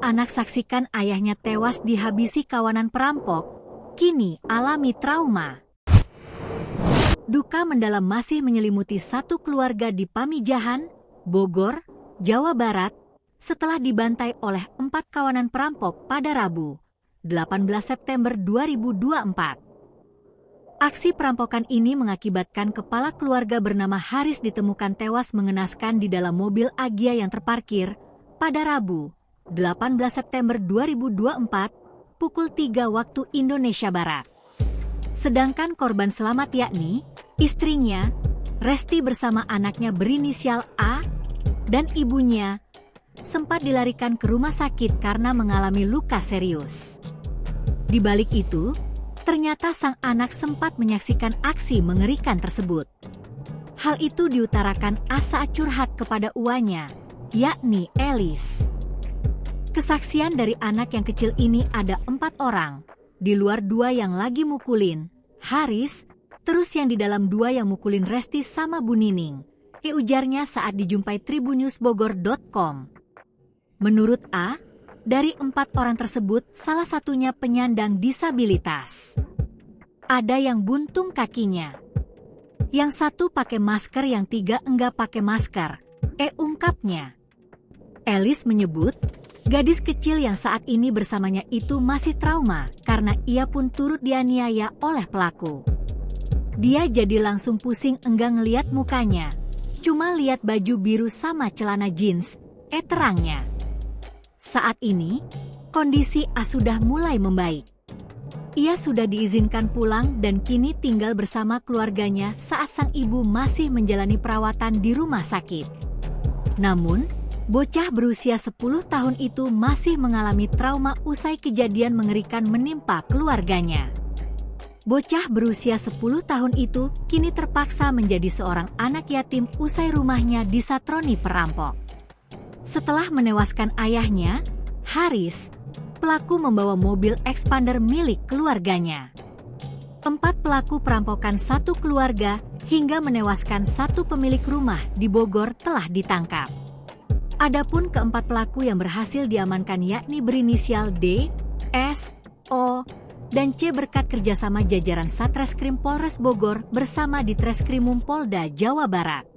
anak saksikan ayahnya tewas dihabisi kawanan perampok, kini alami trauma. Duka mendalam masih menyelimuti satu keluarga di Pamijahan, Bogor, Jawa Barat, setelah dibantai oleh 4 kawanan perampok pada Rabu, 18 September 2024. Aksi perampokan ini mengakibatkan kepala keluarga bernama Haris ditemukan tewas mengenaskan di dalam mobil Agya yang terparkir pada Rabu, 18 September 2024, pukul 3 waktu Indonesia Barat. Sedangkan korban selamat yakni istrinya, Resti bersama anaknya berinisial A, dan ibunya, sempat dilarikan ke rumah sakit karena mengalami luka serius. Di balik itu, ternyata sang anak sempat menyaksikan aksi mengerikan tersebut. Hal itu diutarakan A saat curhat kepada uanya, yakni Elis. Kesaksian dari anak yang kecil ini ada 4 orang, di luar 2 yang lagi mukulin, Haris, terus yang di dalam 2 yang mukulin Resti sama Bu Nining, ujarnya saat dijumpai tribunnewsbogor.com. Menurut A, dari 4 orang tersebut salah satunya penyandang disabilitas. Ada yang buntung kakinya. Yang 1 pakai masker, yang 3 enggak pakai masker, ungkapnya. Elis menyebut, gadis kecil yang saat ini bersamanya itu masih trauma karena ia pun turut dianiaya oleh pelaku. Dia jadi langsung pusing enggak ngeliat mukanya, cuma lihat baju biru sama celana jeans, terangnya. Saat ini, kondisi A sudah mulai membaik. Ia sudah diizinkan pulang dan kini tinggal bersama keluarganya saat sang ibu masih menjalani perawatan di rumah sakit. Namun, bocah berusia 10 tahun itu masih mengalami trauma usai kejadian mengerikan menimpa keluarganya. Bocah berusia 10 tahun itu kini terpaksa menjadi seorang anak yatim usai rumahnya disatroni perampok. Setelah menewaskan ayahnya, Haris, pelaku membawa mobil expander milik keluarganya. 4 pelaku perampokan satu keluarga hingga menewaskan 1 pemilik rumah di Bogor telah ditangkap. Adapun keempat pelaku yang berhasil diamankan yakni berinisial D, S, O, dan C berkat kerjasama jajaran Satreskrim Polres Bogor bersama Ditreskrimum Polda Jawa Barat.